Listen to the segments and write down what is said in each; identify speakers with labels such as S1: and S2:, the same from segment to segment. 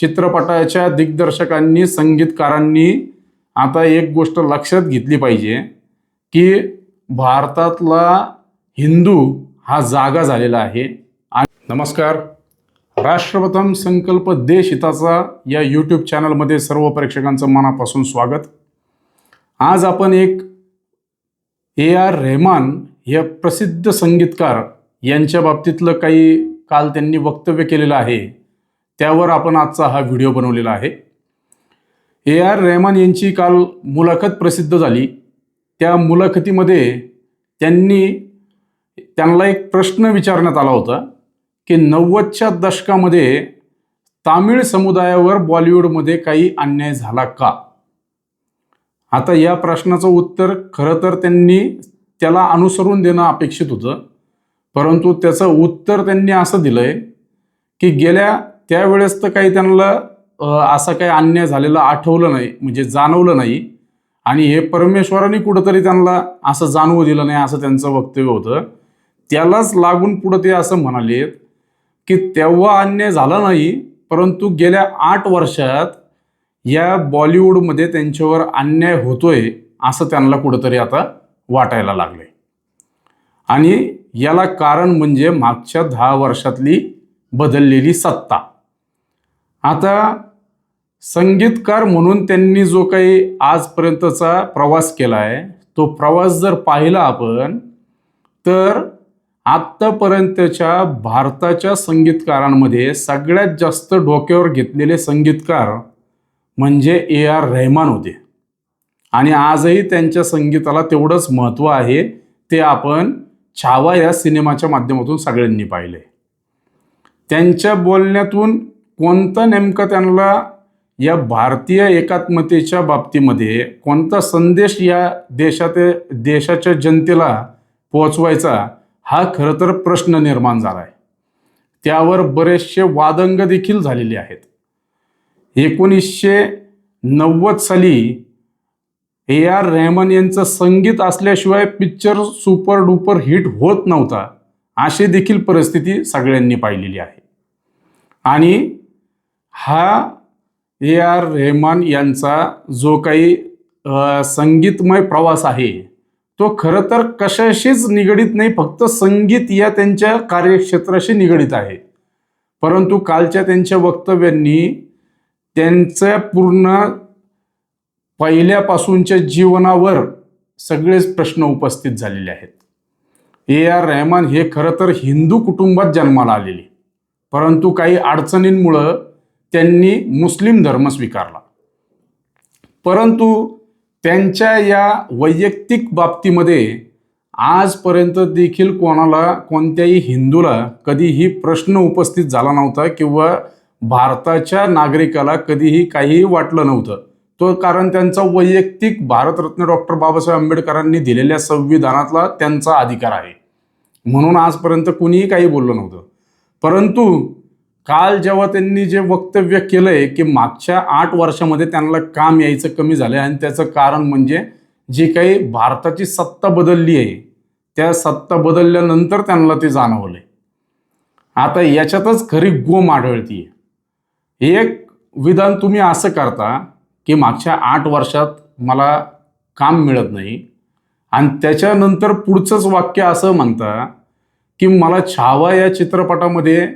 S1: चित्रपटाच्या दिग्दर्शकांनी, संगीतकारांनी आता एक गोष्ट लक्षात घेतली पाहिजे की भारतातला हिंदू हा जागा झालेला आहे. नमस्कार. राष्ट्रप्रथम संकल्प देश हिताचा या यूट्यूब चॅनलमध्ये सर्व प्रेक्षकांचं मनापासून स्वागत. आज आपण एक AR रहमान हे प्रसिद्ध संगीतकार यांच्या बाबतीतलं काही काल त्यांनी वक्तव्य केलेलं आहे, त्यावर आपण आजचा हा व्हिडिओ बनवलेला आहे. AR रहमान यांची काल मुलाखत प्रसिद्ध झाली. त्या मुलाखतीमध्ये त्यांना एक प्रश्न विचारण्यात आला होता की 90च्या दशकामध्ये तामिळ समुदायावर बॉलिवूडमध्ये काही अन्याय झाला का. आता या प्रश्नाचं उत्तर खरं तर त्यांनी त्याला अनुसरून देणं अपेक्षित होतं, परंतु त्याचं उत्तर त्यांनी असं दिलंय की गेल्या त्यावेळेस तर काही त्यांना असा काही अन्याय झालेला आठवलं नाही, म्हणजे जाणवलं नाही, आणि हे परमेश्वराने कुठंतरी त्यांना असं जाणवू दिलं नाही, असं त्यांचं वक्तव्य होतं. त्यालाच लागून पुढं ते असं म्हणाले की तेव्हा अन्याय झाला नाही, परंतु गेल्या 8 वर्षात या बॉलिवूडमध्ये त्यांच्यावर अन्याय होतोय असं त्यांना कुठंतरी आता वाटायला लागले. आणि याला कारण म्हणजे मागच्या 10 वर्षातली बदललेली सत्ता. आता संगीतकार म्हणून त्यांनी जो काही आजपर्यंतचा प्रवास केला आहे, तो प्रवास जर पाहिला आपण तर आत्तापर्यंतच्या भारताच्या संगीतकारांमध्ये सगळ्यात जास्त डोक्यावर घेतलेले संगीतकार म्हणजे AR रहमान होते. आणि आजही त्यांच्या संगीताला तेवढंच महत्त्व आहे. ते आपण छावा या सिनेमाच्या माध्यमातून सगळ्यांनी पाहिले. त्यांच्या बोलण्यातून कोणता नेमका त्यांना या भारतीय एकात्मतेच्या बाबतीमध्ये कोणता संदेश या देशाच्या जनतेला पोहोचवायचा, हा खरं तर प्रश्न निर्माण झाला आहे. त्यावर बरेचसे वादंग देखील झालेले आहेत. 1990 साली AR रहमान यांचं संगीत असल्याशिवाय पिक्चर सुपर डुपर हिट होत नव्हता, अशी देखील परिस्थिती सगळ्यांनी पाहिलेली आहे. आणि हा AR रहमान यांचा जो काही संगीतमय प्रवास आहे, तो खरं तर कशाशीच निगडीत नाही, फक्त संगीत या त्यांच्या कार्यक्षेत्राशी निगडीत आहे. परंतु कालच्या त्यांच्या वक्तव्यांनी त्यांच्या पूर्ण पहिल्यापासूनच्या जीवनावर सगळेच प्रश्न उपस्थित झालेले आहेत. AR रहमान हे खरं तर हिंदू कुटुंबात जन्माला आलेले, परंतु काही अडचणींमुळं त्यांनी मुस्लिम धर्म स्वीकारला. परंतु त्यांच्या या वैयक्तिक बाबतीमध्ये आजपर्यंत देखील कोणत्याही हिंदूला कधीही प्रश्न उपस्थित झाला नव्हता किंवा भारताच्या नागरिकाला कधीही काहीही वाटलं नव्हतं. तो कारण त्यांचा वैयक्तिक भारतरत्न डॉक्टर बाबासाहेब आंबेडकरांनी दिलेल्या संविधानातला त्यांचा अधिकार आहे, म्हणून आजपर्यंत कुणीही काही बोललं नव्हतं. परंतु काल जेव्हा त्यांनी जे वक्तव्य केलंय की मागच्या 8 वर्षामध्ये त्यांना काम यायचं कमी झालंय, आणि त्याचं कारण म्हणजे जी काही भारताची सत्ता बदलली आहे, त्या सत्ता बदलल्यानंतर त्यांना ते जाणवलंय. आता याच्यातच खरी गोम आढळतीये. एक विधान तुम्ही असं करता की मागच्या 8 वर्षात मला काम मिळत नाही, आणि त्याच्यानंतर पुढचंच वाक्य असं म्हणता की मला छावा या चित्रपटामध्ये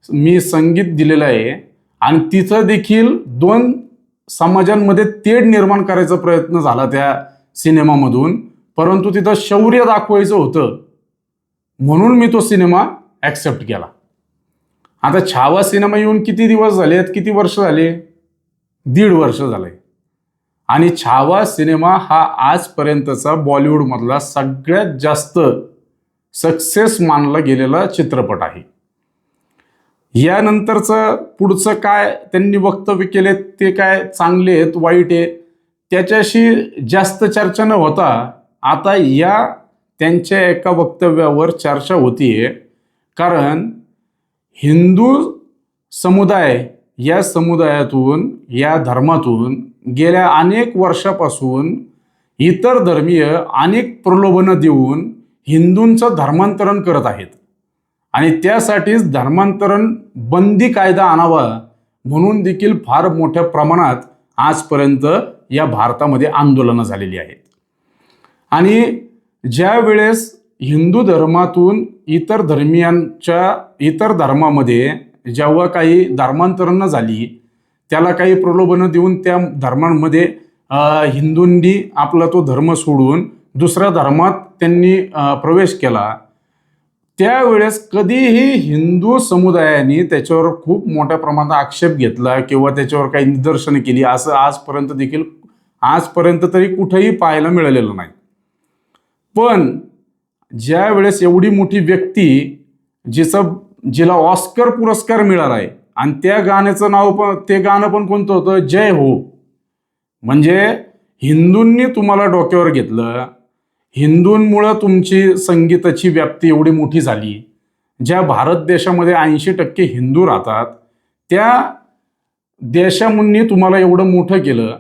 S1: मी संगीत दिलेलं आहे, आणि तिथं देखील 2 समाजांमध्ये तेढ निर्माण करायचा प्रयत्न झाला त्या सिनेमामधून, परंतु तिथं शौर्य दाखवायचं होतं म्हणून मी तो सिनेमा ॲक्सेप्ट केला. आता छावा सिनेमा येऊन किती दिवस झाले आहेत, किती वर्ष झाले? 1.5 वर्ष झाले. आणि छावा सिनेमा हा आजपर्यंतचा बॉलिवूडमधला सगळ्यात जास्त सक्सेस मानला गेलेला चित्रपट आहे. यानंतरचं पुढचं काय त्यांनी वक्तव्य केले, ते काय चांगले आहेत वाईट आहे त्याच्याशी जास्त चर्चा न होता आता या त्यांच्या एका वक्तव्यावर चर्चा होतीये. कारण हिंदू समुदाय या समुदायातून, या धर्मातून गेल्या अनेक वर्षापासून इतर धर्मीय अनेक प्रलोभनं देऊन हिंदूंचं धर्मांतरण करत आहेत, आणि त्यासाठीच धर्मांतरण बंदी कायदा आणावा म्हणून देखील फार मोठ्या प्रमाणात आजपर्यंत या भारतामध्ये आंदोलनं झालेली आहेत. आणि ज्या वेळेस हिंदू धर्मातून इतर धर्मामध्ये जेव्हा काही धर्मांतरणं झाली, त्याला काही प्रलोभनं देऊन त्या धर्मांमध्ये हिंदूंनी आपला तो धर्म सोडून दुसऱ्या धर्मात त्यांनी प्रवेश केला, त्यावेळेस कधीही हिंदू समुदायाने त्याच्यावर खूप मोठ्या प्रमाणात आक्षेप घेतला किंवा त्याच्यावर काही निदर्शनं केली असं आजपर्यंत तरी कुठेही पाहायला मिळालेलं नाही. पण ज्या वेळेस एवढी मोठी व्यक्ती जिला ऑस्कर पुरस्कार मिळाला आहे आणि त्या गाण्याचं ते गाणं पण कोणतं होतं, जय हो. म्हणजे हिंदूंनी तुम्हाला डोक्यावर घेतलं, हिंदूंमुळं तुमची संगीताची व्याप्ती एवढी मोठी झाली. ज्या भारत देशामध्ये 80% हिंदू राहतात त्या देशांनी तुम्हाला एवढं मोठं केलं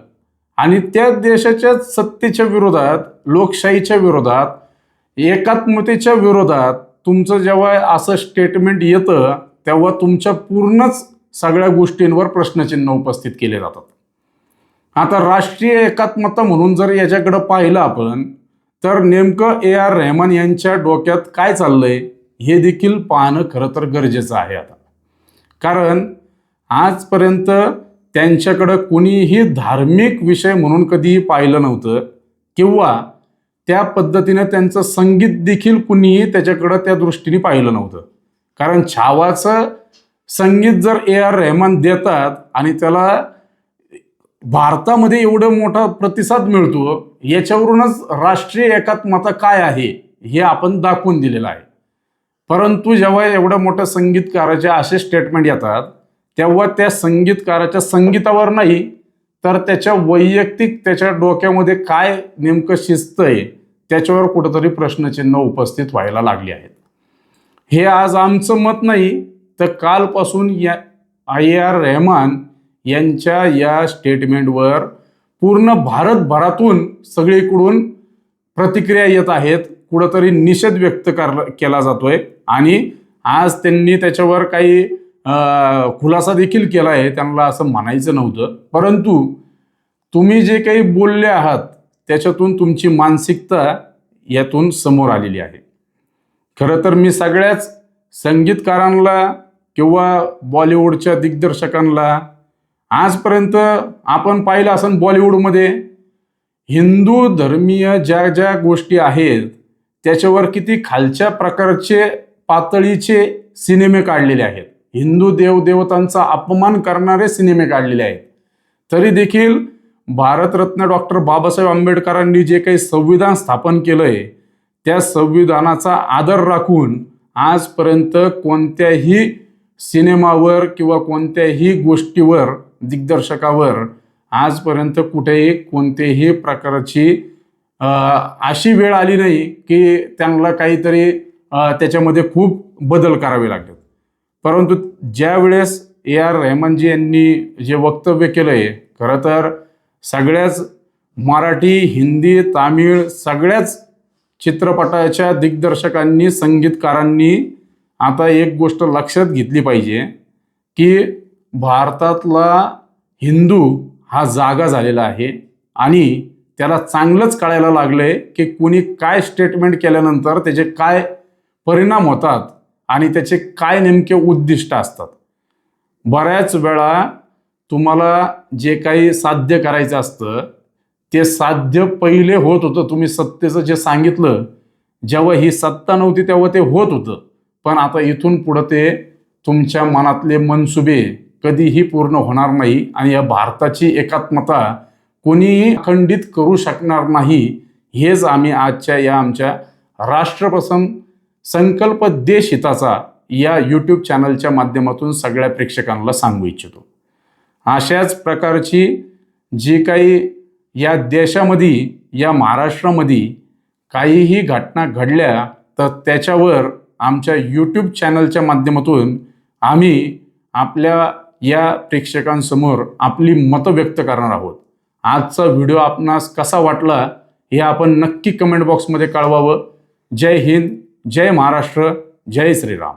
S1: आणि त्या देशाच्या सत्तेच्या विरोधात, लोकशाहीच्या विरोधात, एकात्मतेच्या विरोधात तुमचं जेव्हा असं स्टेटमेंट येतं तेव्हा तुमच्या पूर्णच सगळ्या गोष्टींवर प्रश्नचिन्ह उपस्थित केले जातात. आता राष्ट्रीय एकात्मता म्हणून जर याच्याकडे पाहिलं आपण तर नेमकं AR रहमान यांच्या डोक्यात काय चाललंय हे देखील पाहणं खरं तर गरजेचं आहे आता. कारण आजपर्यंत त्यांच्याकडं कुणीही धार्मिक विषय म्हणून कधीही पाहिलं नव्हतं किंवा त्या पद्धतीनं त्यांचं संगीत देखील कुणीही त्याच्याकडं त्या दृष्टीने पाहिलं नव्हतं. कारण छावाचं संगीत जर AR रहमान देतात आणि त्याला भारतामध्ये एवढं मोठा प्रतिसाद मिळतो, याच्यावरूनच राष्ट्रीय एकात्मता काय आहे हे आपण दाखवून दिलेलं आहे. परंतु जेव्हा एवढ्या मोठ्या संगीतकाराचे असे स्टेटमेंट येतात तेव्हा त्या संगीतकाराच्या संगीतावर नाही तर त्याच्या वैयक्तिक त्याच्या डोक्यामध्ये काय नेमकं शिस्त आहे त्याच्यावर कुठंतरी प्रश्नचिन्ह उपस्थित व्हायला लागले आहेत. हे आज आमचं मत नाही तर कालपासून या AR रहमान यांच्या या स्टेटमेंटवर पूर्ण भारतभरातून सगळीकडून प्रतिक्रिया येत आहेत, कुठंतरी निषेध व्यक्त केला जातोय आणि आज त्यांनी त्याच्यावर काही खुलासा देखील केला आहे. त्यांना असं म्हणायचं नव्हतं, परंतु तुम्ही जे काही बोलले आहात त्याच्यातून तुमची मानसिकता यातून समोर आलेली आहे. खरं तर मी सगळ्याच संगीतकारांना किंवा बॉलिवूडच्या दिग्दर्शकांना, आजपर्यंत आपण पाहिलं असेल बॉलिवूडमध्ये हिंदू धर्मीय ज्या गोष्टी आहेत त्याच्यावर किती खालच्या प्रकारचे पातळीचे सिनेमे काढलेले आहेत, हिंदू देवदेवतांचा अपमान करणारे सिनेमे काढलेले आहेत. तरी देखील भारतरत्न डॉक्टर बाबासाहेब आंबेडकरांनी जे काही संविधान स्थापन केलंय त्या संविधानाचा आदर राखून आजपर्यंत कोणत्याही सिनेमावर किंवा कोणत्याही गोष्टीवर, दिग्दर्शकावर आजपर्यंत कुठेही कोणत्याही प्रकारची अशी वेळ आली नाही की त्यांना काहीतरी त्याच्यामध्ये खूप बदल करावे लागतात. परंतु ज्या वेळेस AR रहमानजी यांनी जे वक्तव्य केलंय, खरं तर सगळ्याच मराठी, हिंदी, तामिळ सगळ्याच चित्रपटाच्या दिग्दर्शकांनी, संगीतकारांनी आता एक गोष्ट लक्षात घेतली पाहिजे की भारतातला हिंदू हा जागा झालेला आहे आणि त्याला चांगलंच कळायला लागलंय की कुणी काय स्टेटमेंट केल्यानंतर त्याचे काय परिणाम होतात आणि त्याचे काय नेमके उद्दिष्ट असतात. बऱ्याच वेळा तुम्हाला जे काही साध्य करायचं असतं ते साध्य पहिले होत होतं. तुम्ही सत्तेचं जे सांगितलं, जेव्हा ही सत्ता नव्हती तेव्हा ते होत होतं, पण आता इथून पुढं ते तुमच्या मनातले मनसुबे कधीही पूर्ण होणार नाही आणि या भारताची एकात्मता कोणीही खंडित करू शकणार नाही. हेच आम्ही आजच्या या आमच्या राष्ट्रप्रथम संकल्प देश हिताचा या YouTube चॅनलच्या माध्यमातून सगळ्या प्रेक्षकांना सांगू इच्छितो. अशाच प्रकारची जी काही या देशामध्ये, या महाराष्ट्रामध्ये काहीही घटना घडल्या तर त्याच्यावर आमच्या YouTube चॅनलच्या माध्यमातून आम्ही आपल्या या प्रेक्षकांसमोर आपली मतं व्यक्त करणार आहोत. आजचा व्हिडिओ आपणास कसा वाटला हे आपण नक्की कमेंट बॉक्समध्ये कळवावं. जय हिंद, जय महाराष्ट्र, जय श्रीराम.